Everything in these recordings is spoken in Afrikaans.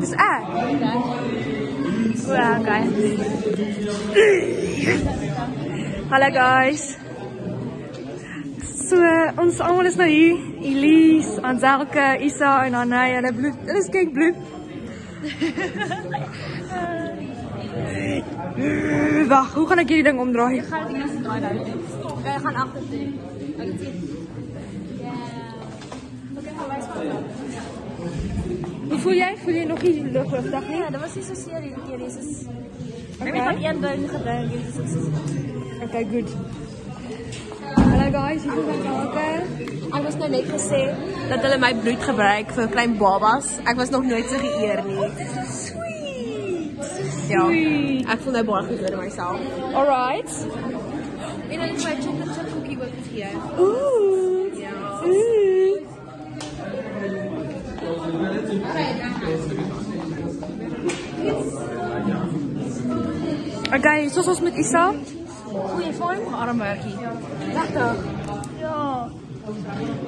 Dis ek. Ja, okay. Hallo guys. So, ons almal is nou hier. Elise, Anselke, Isa en Anay, hulle bloed. Hulle is kyk bloed. Wag, hoe gaan ek hierdie ding omdraai? Ek gaan die ding omdraai nou. Jy gaan agter toe. Ek het sien. Ja. Okay, gaan wys maar. Hoe voel jy? Voel jy nog nie lughoofdig nie? Ja, dit was nie so seer hierdie keer. Dis is ek het een ding gedink. Dis Okay, good. Hallo guys, hier is Anselke. Ek was nou net gesê dat hulle my bloed gebruik vir klein babas. Ek was nog nooit so geëer nie. Ja, ek voel nou baie goed oor myself. Alright. En dan het my chocolate chip cookie ook gegee. Ooh. Ja. Ooh. Okay, soos ons met Isa. Goeie vorm, armwerkie. Regtig? Ja.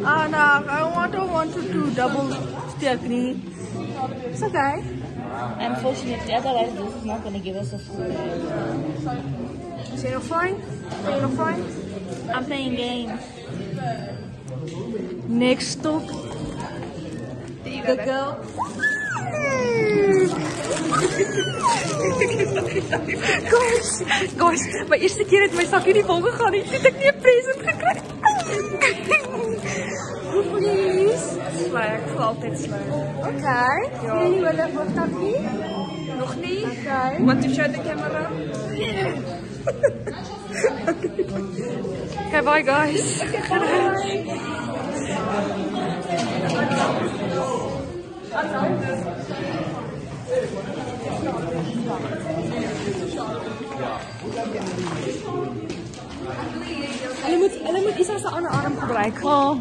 Anna, I want to do double steak nie. It's okay. Unfortunately, otherwise this is not going to give us a full. Is jy nog fine? Are you nog fine? I'm playing games. Next stop. The girl. Guys, my eerste keer het my sakkie nie vol gegaan nie. Toe het ek nie 'n present gekry. Hoe voel jy, Elise? Sly, ek voel altyd sly. Okay. Voel jy nie wille voor takkie? Nog nie? Okay. Want to show the camera? Okay, bye guys. Hulle moet Isa se ander arm gebruik. Oh,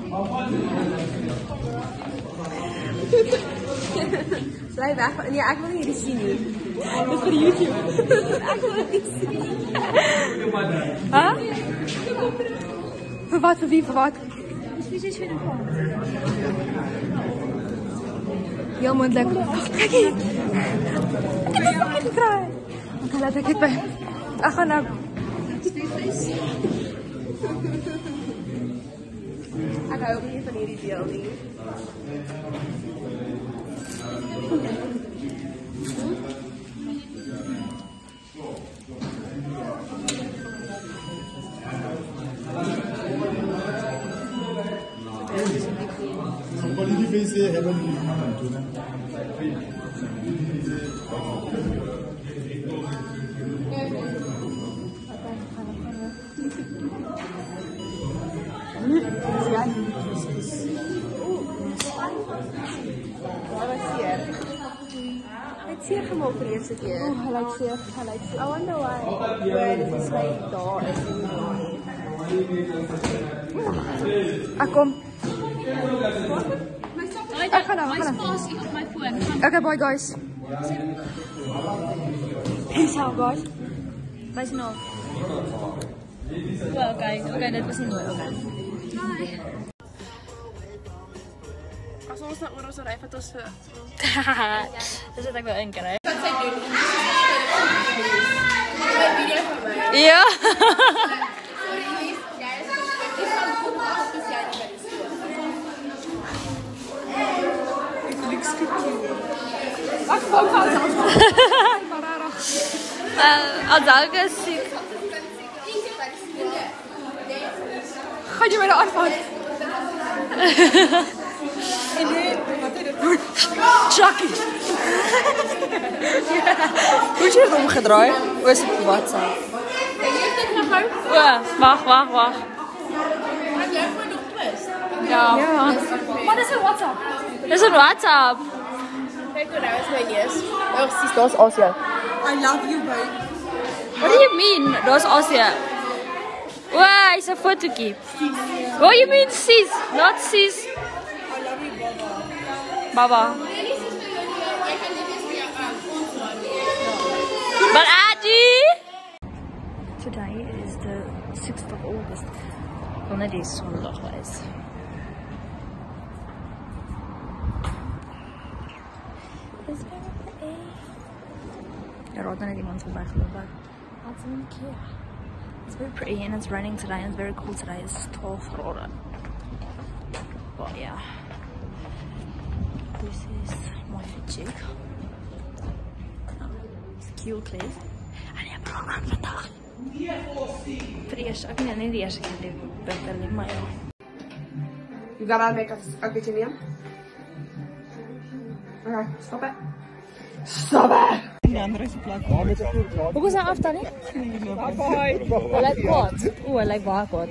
Bly weg. Nee, ek wil nie hierdie sien nie. Dis vir YouTube. Ek wil dit sien. Hæ? Vir wat? Vir wie? Vir wat? Dis nie so vir die Heel moontlik. Wag, kykie. Ek het 'n sakkie gekry. Okay, laat ek dit by. Ek gaan nou. Ek hou ook nie van hierdie deel nie. Somebody face the heaven. Het seer gemaak vir die eerste keer. Oh, hy lyk seer. Hy lyk seer. I wonder why. Where dit is like daar is nie daar. Ek kom. I Ek gaan nou, ek gaan nou. passing op my phone. Okay, bye guys. Peace out guys. Wys nou. Well, okay, dit was nie mooi, okay. As ons nou oor ons ry wat ons vir Dis wat ek wil inkry. wat sy doen. My video van my. Ja. Sorry, Elise. Jy is van af as jy nie by die skool. Wat van selfs. Anselke is siek. Gaan jy my nou aanvat? En dit, wat het dit? Chucky. Hoe het jy dit omgedraai? Hoe is dit op WhatsApp? Wag. Maar jy moet nog twist. Ja. Wat is 'n WhatsApp? Dis 'n WhatsApp. Kyk hoe nou is my neus. Oh, sis, daar's Asia. I love you, babe. What do you mean? Daar's Asia. Wow, hy's 'n fotootjie. What do you mean sis? Not sis. I love you, Baba. Baba. But Adi! Today is the 6th of August. Well, it is Sondag, guys. It's very garden net iemand voorbij gelopen. That's in Ikea. It's very pretty and it's raining today and it's very cool today. It's 12 graden. But yeah. This is my fit check. It's cute place. En ik heb er al aan vandaag. Voor de eerste, niet de eerste keer beter, maar ja. You gotta make a continuum. Okay, stop it. Stop it! Hoe was dat afstand? Hij lijkt wat. Oeh, hij lijkt waar wat.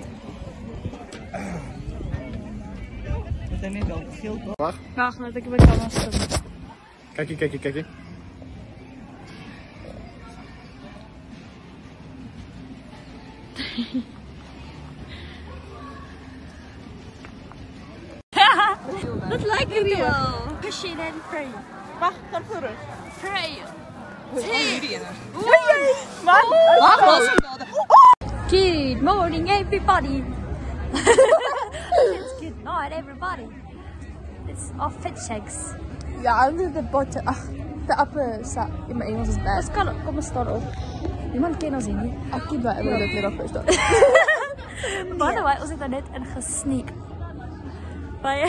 Wacht, dat ik een camera stond. Kijk je. Dat lijkt real. Push it and pray. Wacht, ga terug. Pray. Good morning, everybody. It's good night, everybody. It's our fit checks. Ja, under the bottom. Ach, de upper side. In mijn Engels is bad. Kom eens staan op. Niemand kent ons hier nie. Ek ken baie dat jy daar verstaan. By the way, ons het net in gesneak. By 'n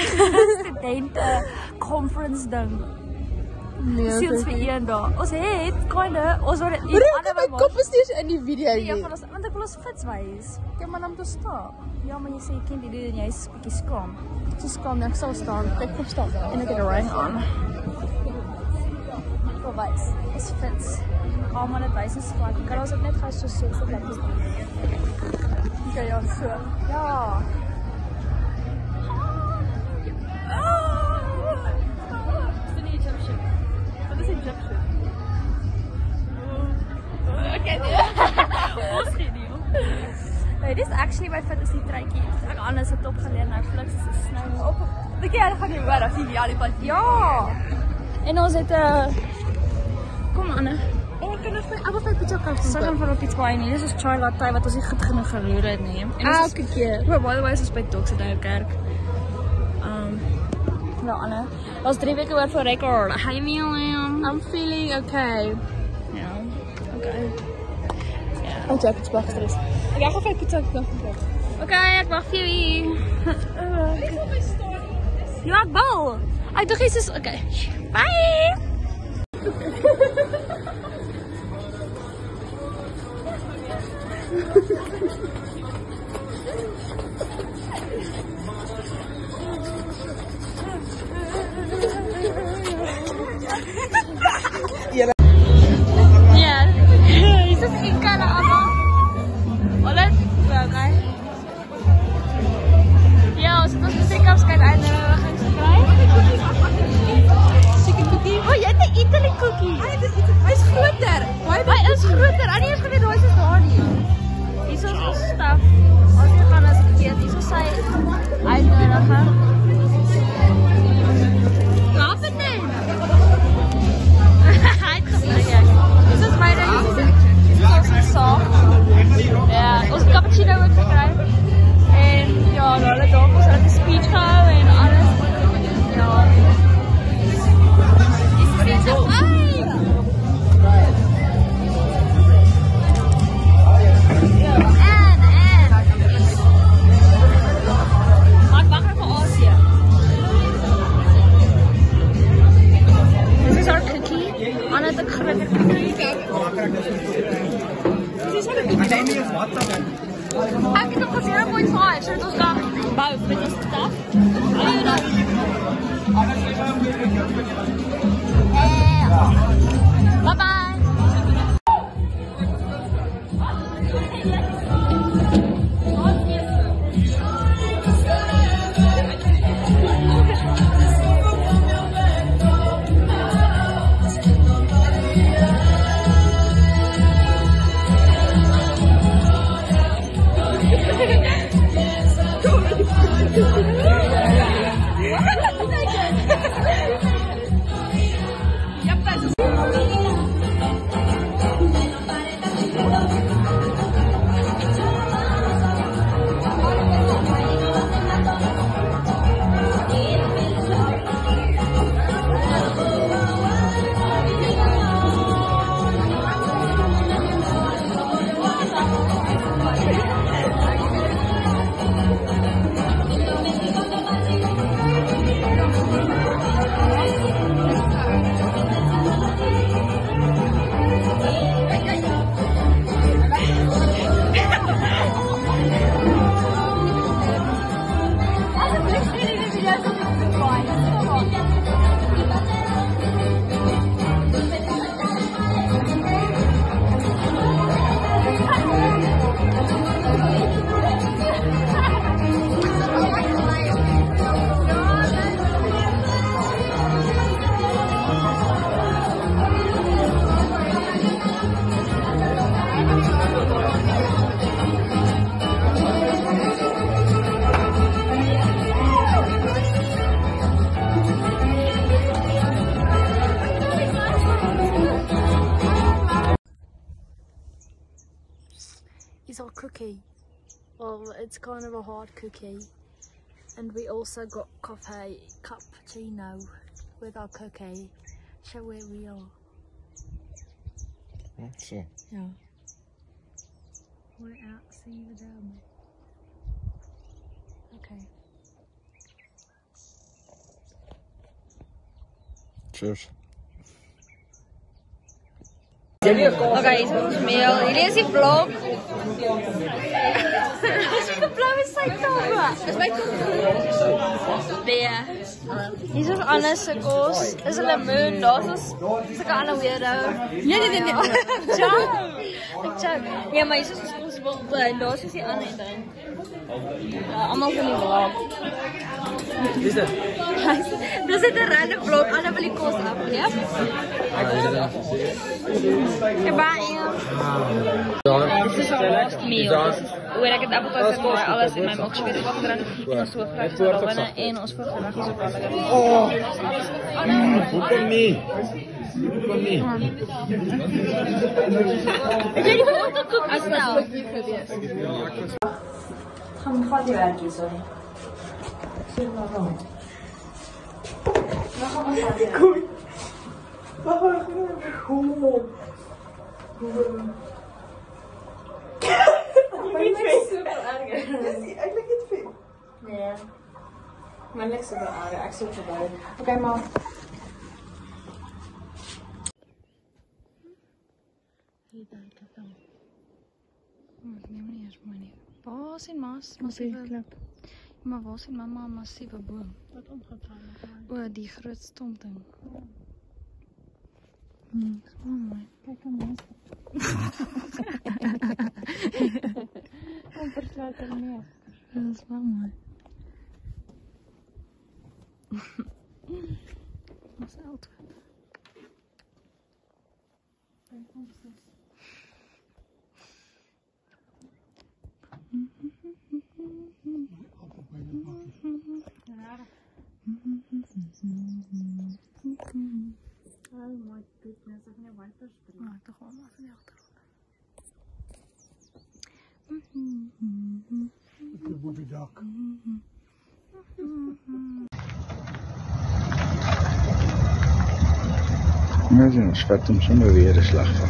studente conference ding. Nee, Sien ons vir een dag. Ons het kinda, ons word maar my kop is nie in die video Nee, nie. want ek wil ons fits wys. Ja, maar om te staan. Ja, maar jy sê jy ken die doen en jy's bietjie skaam. Dis kan ek sal staan. Kyk kom staan. En ek het 'n ring aan. Kom wys. Ons fits. Almal net wys is swak. Kan ons dit net gou so so bly doen. Okay, ja, so. Ja. Wat is Egyptian? Nee, dit is actually my fantasy truitjie. Ek anders het opgeleer Netflix is 'n snou op. Dink jy hulle gaan nie hoor as jy die alipad? Ja. En ons het 'n kom aan. Ek kan nog vir pizza koop. Sy gaan vir 'n pizza baie nie. Dis is chai latte wat ons nie goed genoeg geroer het nie. En Elke keer. Maar by the way, is by Doxydale kerk. Ja, Anne. Ons 3 weke oor vir record. Hi William. I'm feeling okay. Ja. Okay. Ja. Oh, Jack, it's back stress. Ek gaan vir pizza koop. Okay, ek wag vir jou hier. Ja, ek bel. Ek dink jy's okay. Bye. Ja, is dit Inka na allemaal? Alles? Okay. Ja, ons het ons muziekafskeid uitnodiging gekry. Chicken cookie. Oh, jy het 'n Italy cookie. Hy's groter. Hy is groter. Ek het nie geweet daai is daar nie. Hier is ons staf. As jy gaan as verkeerd, hier is sy uitnodiging. Laat dit net. Hy het gebly. Dis is my ding. Dis is saak. Ja, ons het cappuccino ook gekry. En ja, hulle daar ons het 'n speech gehou en alles. Ja. Dis so. Ek het op 0.5, so dit ons dan bou met ons staf. Bye bye. cookie. Well, it's kind of a hard cookie. And we also got cappuccino with our cookie. Show where we are. So. Yeah. We're out seeing the dam. Okay. Cheers. Okay, so ons meel. Hierdie is die vlog. Die blauwe is sy tafel. Dis my tafel. Nee. Hier is Anna se kos. Dis 'n lemoen. Daar's ons sulke ander weirdo. Nee. Check. Ja, maar hier is ons wil. Daar's is die ander en dan. Almal van die vlog. Dis dit. Dis 'n random vlog. Anna wil die kos af, ja? This is our last meal. Oor ek het appeltaart en alles in my milkshake. Ek het dan so vrek daarna en ons voorgedrag is op lekker. Hoekom nie? Hoekom nie? Jy het foto kook as nou. Gaan vat die werkie, sorry. Sit maar rond. Dan gaan ons aan. Goed. Mijn lijkt super erg. Ik lijk niet veel. Nee. Mijn lijkt super erg. Ik zit erbij. Oké, maar. Hier dan, kijk dan. Ik neem niet eens mooi. Waar is Mas? Massieve. Maar waar is mama? Massieve boom. Wat omgevallen. Oh, die groot stomp ding. Dat is wel mooi. Kijk aan mij. Kom versluit er meer. Dat is wel mooi. Dat is oud. Kijk, ons is. Oh my goodness, ik heb een wiperstrip. Ah, toch wel maar van die achtergrond. Dit wordt die dak. Nou, ons vat hom sommer weer 'n slag van.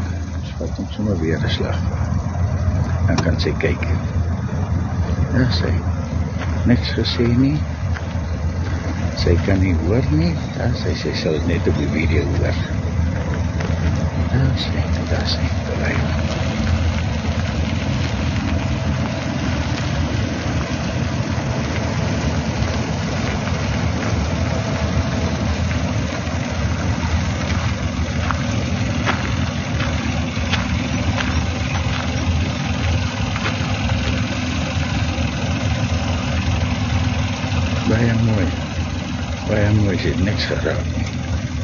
Dan kan sy kyk. Ja, sy niks gesê nie. Sy kan nie hoor nie. Ja, sy sal dit net op die video hoor. Ja, sy, daar sy, bereik. Baie mooi, sy het niks geraak nie.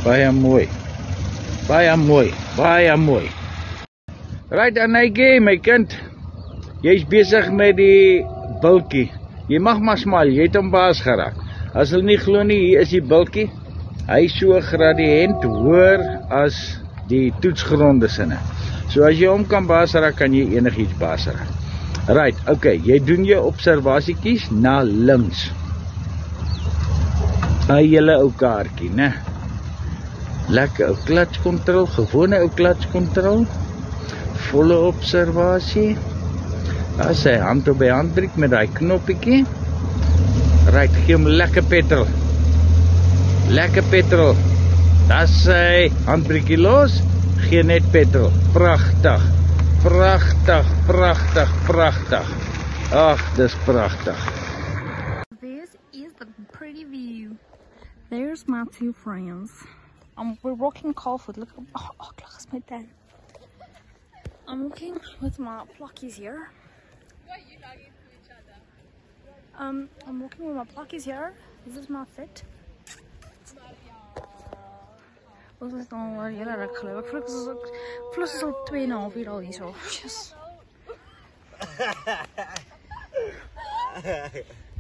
Baie mooi. Right, Anetjie, my kind. Jy's besig met die bultjie. Jy mag maar smaal, jy het hom baas geraak. As hulle nie glo nie, hier is die bultjie. Hy is so gradiënt hoër as die toetsgronde sinne. So as jy hom kan baas raak, kan jy enigiets baas raak. Right, okay, jy doen jou observasiekies na links. Hy julle ou kaartjie, né? Lekker ou klatskontrol, gewone ou klatskontrol. Volle observasie. Daar sy hand op die handdruk met daai knoppietjie. Right, gee hom lekker petrol. Daar sy handbriekie los, gee net petrol. Pragtig. Ag, dis pragtig. This is the pretty view. There's my two friends. We're walking Carfoot. Look, oh, look, it's my dad. I'm walking with my pluckies here. Why are you lagging to each other? I'm walking with my pluckies here. This is my fit. Wat is dan wel heel erg geluk. Plus is al 2,5 uur al hier zo. Yes.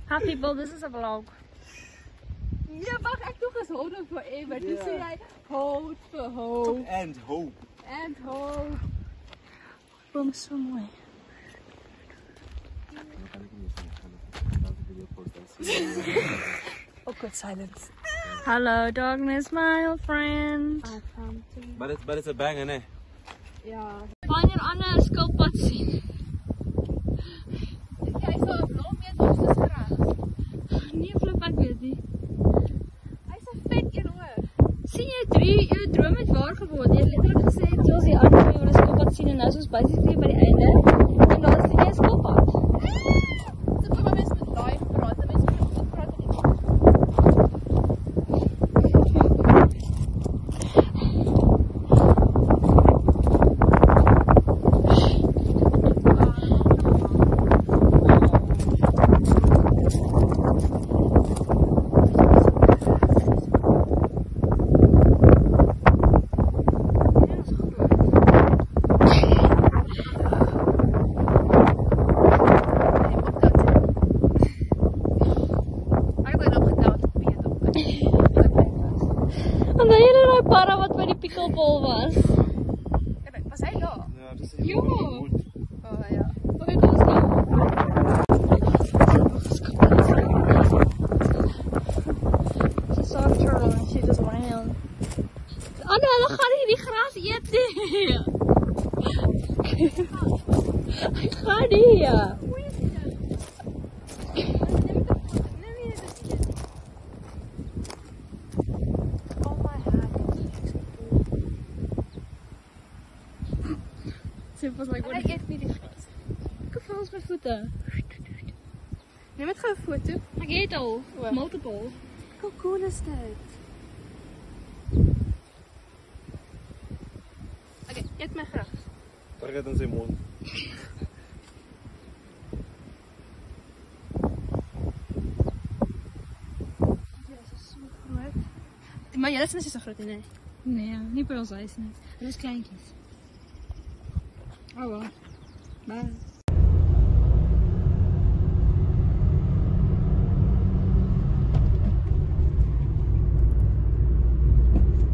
Hi people, this is a vlog. Ja, wacht, ik doe eens houden voor even. Toen zei jij houd voor hoop. And hope. En hoop. Boom is zo mooi. Awkward silence. Hello, darkness, my old friend. But it's a banger, né? Ja. Wanneer ander skilpad sien. Jy sou nog meer dors is gereg. Nee, flip, ek weet nie. Hy's 'n vet een hoor. Sien jy jou droom het waar geword. Jy het letterlik gesê, soos die ander jy wil 'n skilpad sien en nou is ons basically by die einde. En daar sien jy 'n skilpad. Dit is maar mense met live praat. Mense moet ook praat in die En dan jy daai para wat by die pickleball was. Was hy daar? Ja, dis Ja. Oh ja. Okay, kom ons gaan. She saw a turtle and she just ran. Oh nee, hulle gaan nie die gras eet nie. Hy gaan nie. Sy was like, Ek eet nie die gras. ek voel ons my voete. Neem net gou 'n foto. Ek het al, O. multiple. Hoe cool is dit? Okay, eet my gras. Trek dit in sy mond. Maar julle is nie so groot nie. Nee, nie by ons huis nie. Hulle is kleintjies. Oh wel. Bye.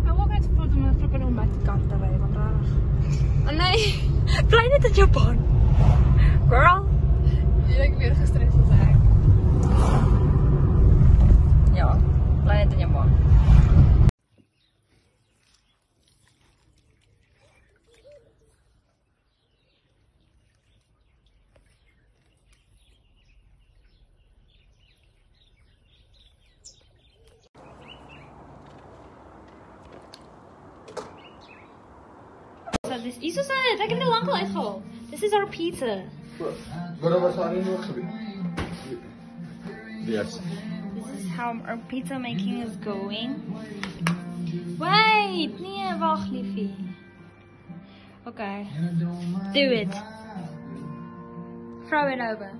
Ek wou net vir my flipping om my kar te ry, want rarig. Oh nee, bly net in jou baan. Girl. Jy ek weer gestres as ek. Ja, bly net in jou baan. So dis is ons dit. Ek het dit lank al uitgehaal. This is our pizza. Wat was daar nie nog gebeur? Yes. This is how our pizza making is going. Wait, nee, wag liefie. Okay. Do it. Throw it over.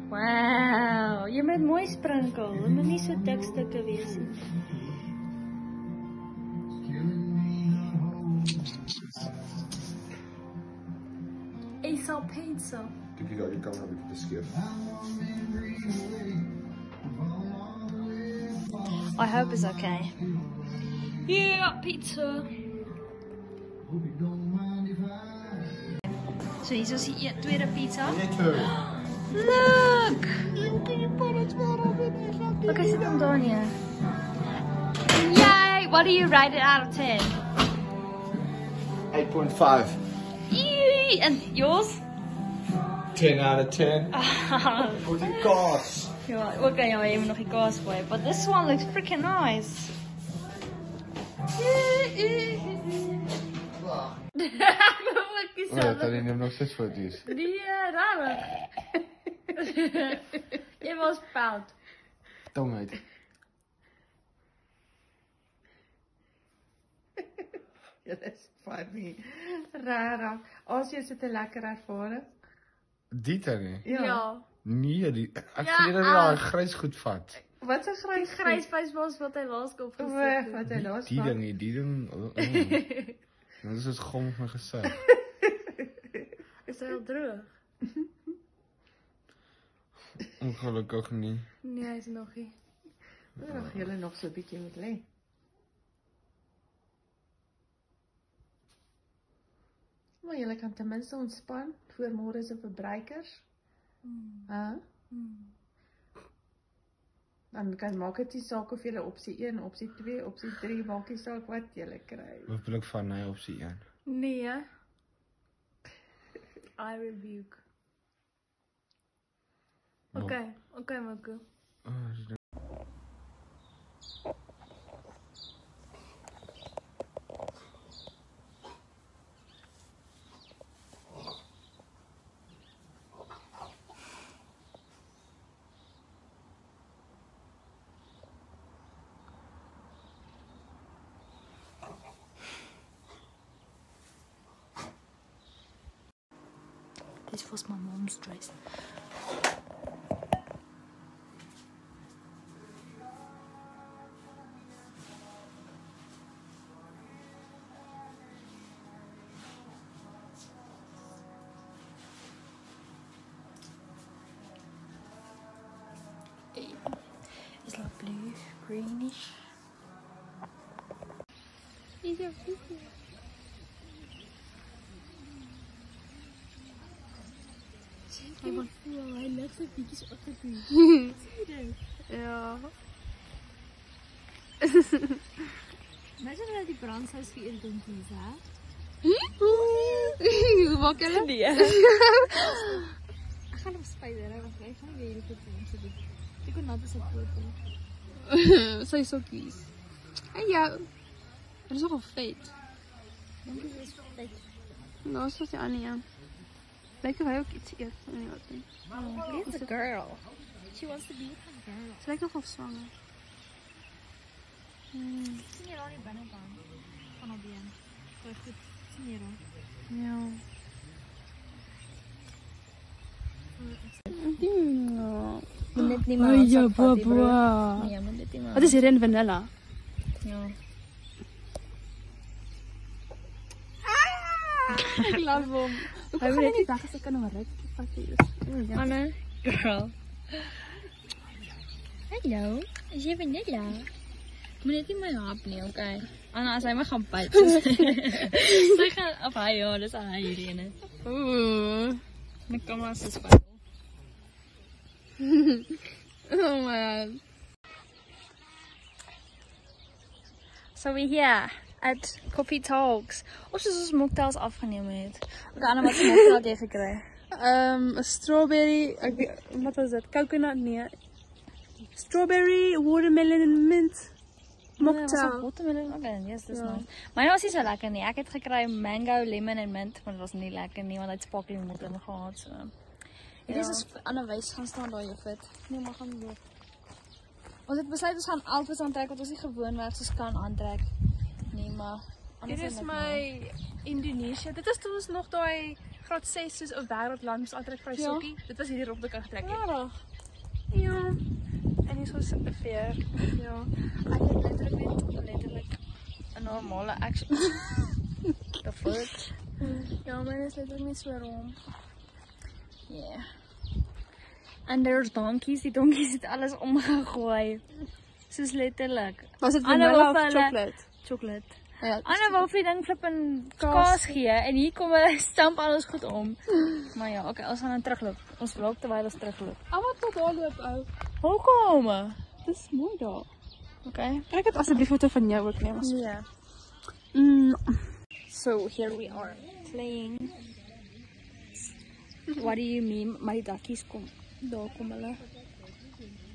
Wow, jy moet mooi sprinkel. Dit moet nie so dik stukke wees nie. Ace pizza. Dink jy dat jy kan net te skeef? I hope it's okay. Yeah, pizza. So hier is die tweede pizza. Look! Look, I sit them down here. Yay! What do you rate it out of 10? 8.5. Yay! And yours? 10 out of 10. Voor die kaas. Ja, okay, ja, jy moet nog die kaas gooi. But this one looks freaking nice. Ja, dan neem nog 6 foto's. Die raar. Jy was fout. Tong uit. Dit is funny. Raar. As jy sit 'n lekker ervaring. Dieter nie. Ja. Nee, die ek Ja, sien dat hy daai grys goed vat. Wat 'n grys Grys faceballs wat hy laas op O, gesit het. wat hy laas Die ding, nie, die ding. Dit is soos gom op my gesig. Is hy al droog? Ongelukkig nie. Nee, hy is nog nie. Nog julle nog so 'n bietjie moet lê. Maar julle kan ten minste ontspan voor môre se verbruikers. Dan kan maak dit nie saak of julle opsie 1, opsie 2, opsie 3, maak nie saak wat julle kry. Wat bedoel ek van hy opsie 1? Nee. I rebuke. Okay, Marco. This was my mom's dress. It's like blue, greenish. Is your picture? Hy lig sy bietjies op te doen. Ja. Imagine dat die brandshuis vir een donkies, hè? Hoe maak julle? Nee. Ek gaan op spyder, hè, want ek gaan nie hierdie goed doen so dit. Ek kon net so foto. Sy sokkies. En jou. Dit is nogal vet. Donkies is vet. Nou is dit die ander een. Lyk of hy ook iets eet. Nee, wat nie. It's a girl. She wants to be with her girl. Sy lyk nogal swanger. Sien jy daar die binnekant van haar been? So goed, sien jy daar? Ja. Moet net nie maar Ai, ja, sak vat die brood. baba. Nee, moet net nie maar. Wat is hier in vanilla? Ja. Ek love hom. Hoe kan jy nie weg as ek kan hom ryk? Vat jy. Anna, girl. Hallo, is jy vanilla? Moet net nie my hap nie, okay? Anna, as hy my gaan byt. Sy gaan op hy, ja, dis hy hierdie ene. My kamera is spyt. Oh man. So we're here at Coffee Talks. Ons is ons mocktails afgeneem het. Ook Anna, wat se mocktail het jy gekry? 'n strawberry, wat was dit? Coconut nee. Strawberry, watermelon en mint. Mocktail. Watermelon, okay, yes, dis nice. Myne was nie so lekker nie. Ek het gekry mango, lemon en mint, maar dit was nie lekker nie want hy het sparkling water in gehad so. Hierdie is ons ander wys gaan staan daar juffrou. Nee, maar gaan loop. Ons het besluit ons gaan altyd aantrek wat ons nie gewoonweg soos kan aantrek. Nee, maar Dit is my Indonesië. Dit is toe ons nog daai graad 6 soos 'n wêreldland moes aantrek vir 'n sokkie. Dit was hierdie rok wat ek aangetrek het. Ja. En hier is ons 'n veer. Ja. Ek het letterlik 'n normale action. The fuck? Ja, myne is letterlik net so rond. Yeah. And there's donkeys. Die donkeys het alles omgegooi. Soos letterlik. Was dit Anna vanilla wil of vir hulle- chocolate? Chocolate. Ja. Anna wou vir die ding flip en kaas gee en hier kom hulle stamp alles goed om. Maar ja, okay, ons gaan dan terugloop. Ons vlog terwyl ons terugloop. Wat tot daar loop ou. Hoekom? Dis mooi daar. Okay. Kan ek dit asseblief foto van jou ook neem? Yeah. So here we are playing. What do you mean? My duckies kom. Daar kom hulle.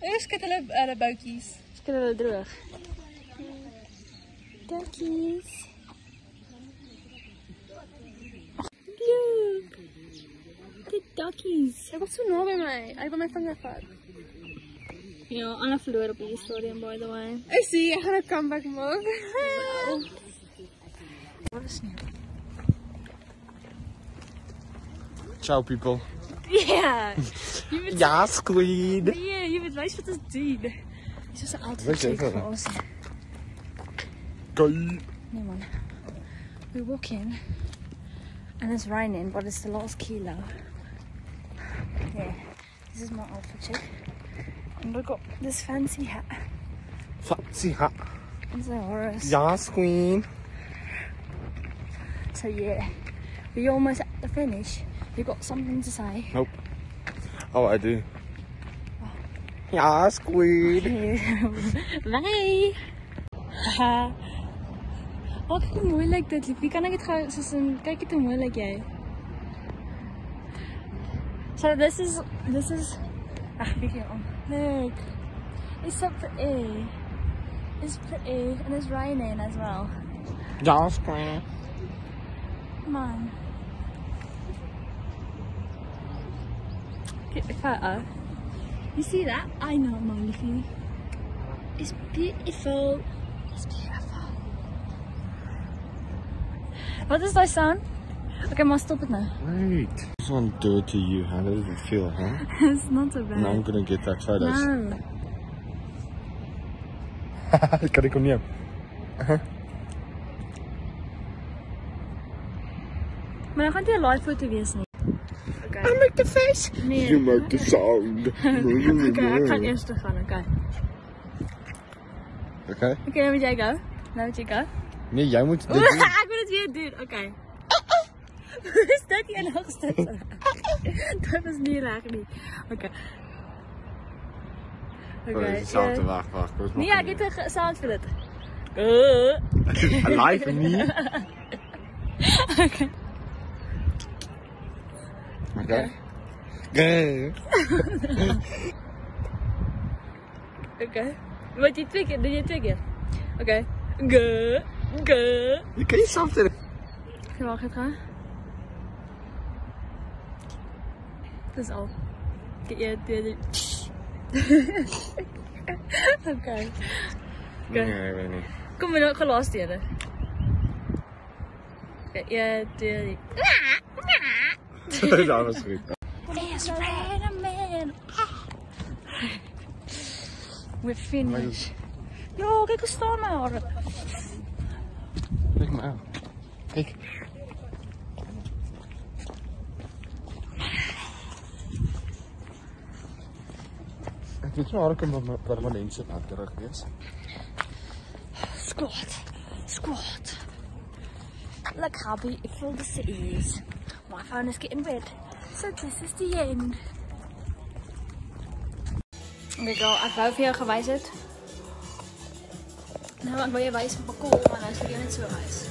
Eers kyk hulle boutjies. Skry hulle droog. Duckies. Look. The duckies. Hy was so naby my. Hy het my vinger vat. Ja, Anna verloor op die stadium by the way. Ek sien jy gaan 'n comeback maak. Wat is nie? Ciao people. Ja. Ja, squid. Nee, jy moet wys wat ons doen. Dis so 'n outfit Wat sê jy? vir ons. Go. Nee man. We walk in and it's raining, but it's the last kilo. Yeah, this is my outfit check. And look at this fancy hat. Fancy hat. It's a horse. Ja, queen. So yeah, You're almost at the finish. You got something to say? Nope. Oh, I do. Ja, squid. Bye. Oh, kijk hoe mooi lijkt dit. Wie kan ik het gaan? Kijk het hoe mooi lijkt jij. So this is. Ach, weet je om. Look. It's so pretty. It's pretty and it's raining as well. Ja, squid. Come on. Get the photo. You see that? I know, Molly. It's beautiful. It's beautiful. What does that sound? Okay, must stop it now. Wait. This one dirty you. How does it feel, huh? It's not so bad. No, I'm gonna get that photos. No. Kan ik hem niet? Maar dan gaat die een live foto wees nie. Okay. I make the face. Nee. You make the sound. Okay, ek gaan eerst gaan, okay. Okay. Okay, nou moet jy go. Nou moet jy go. Nee, jij moet dit doen. Ek moet dit weer doen, okay. Is dit die enigste? Dat is nie reg nie. Okay. Okay. Hetzelfde, wacht. Nee, ek het 'n sound vir dit. Live nie. Okay. Okay. Okay. Okay. Wat jy twee keer, doen jy twee keer? Okay. Go. Je kan jezelf zeggen. Wacht, het gaan. Dat is al. Okay. Okay. Nee, ik weet niet. Kom maar nou, gelaas delen. Okay, 1, 2, 3. Dat was goed. It's raining. We're finished. Yo, kijk hoe staan mijn haren. Kijk maar aan. Kijk. Ik weet wel dat ik een permanent zit aan terug is. Squat. Look how beautiful this is. My phone is getting red. So this is the end. Okay girl, ek wou vir jou gewys het. Nou ek wil jou wys van Pakol, maar nou is vir jou net so wys.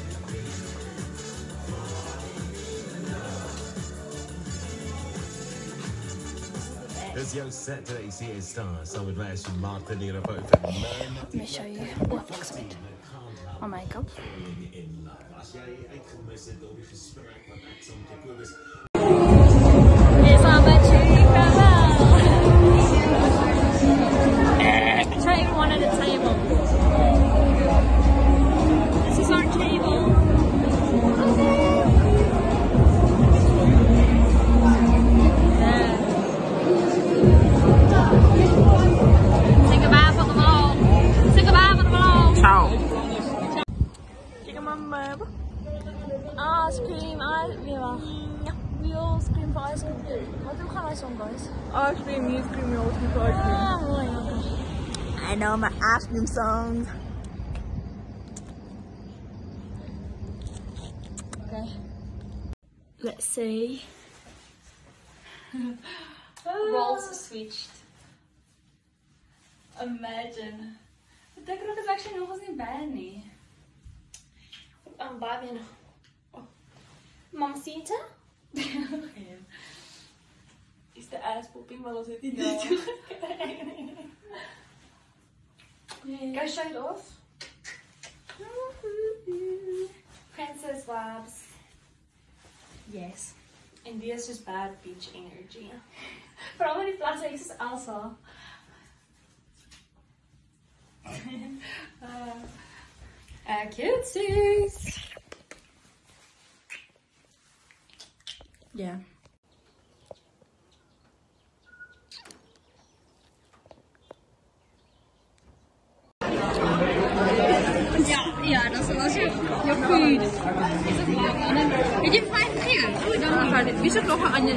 As your Saturday CA star, so advice from Martha near a boat for Let me show you. Oh, it looks a bit. My makeup. Yes, I'm a chicken. It's not even one at a table. This is our table. Yeah. Say goodbye for the vlog. Say goodbye for the vlog. Ciao. Chicken mama. Ice cream. We all scream for ice cream. Wat doen gaan wij zo, guys? Ice cream, you scream, you always scream for ice cream. Ah, mooi. I know my ice cream songs. Okay. Let's see. Roles switched. Imagine. Ik denk dat het actually nog eens niet bad nie. Baie meer nog. Mamacita? Is the ass popping while I was eating? Go show it off. Princess vibes. Yes. En die is just bad beach energy. Vooral met die plastic is Elsa. Cuties. Yeah. Ja, dat is je food. Weet je, 5 keer? Dan gaan we. Wie zit nog aan je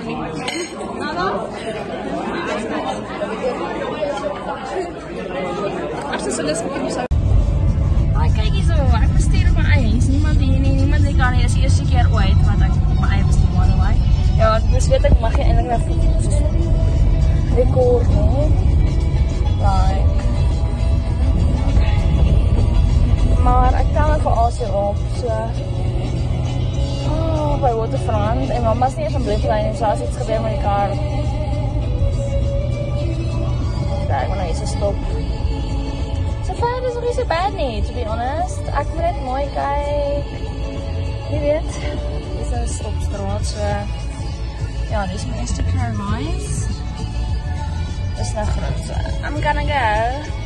Als ze zullen zo. Kijk eens zo, ik besteed op mijn ijs. Niemand die kan nie, is die eerste keer ooit wat ek my eie bestem Hawaii. Ja, dus weet ek mag jy eintlik net soos rekord nie. Like maar ek tel net vir Asie op, so by Waterfront en mama's nie eens in Bloedlyn en so as iets gebeur met die kar. Ek wil nou eens stop. So far is nog nie so bad nie, to be honest. Ek moet net mooi kyk. Jy weet, dis 'n stopstraat, so ja, dis my eerste Caroline's. Dis nou groot, so I'm gonna go.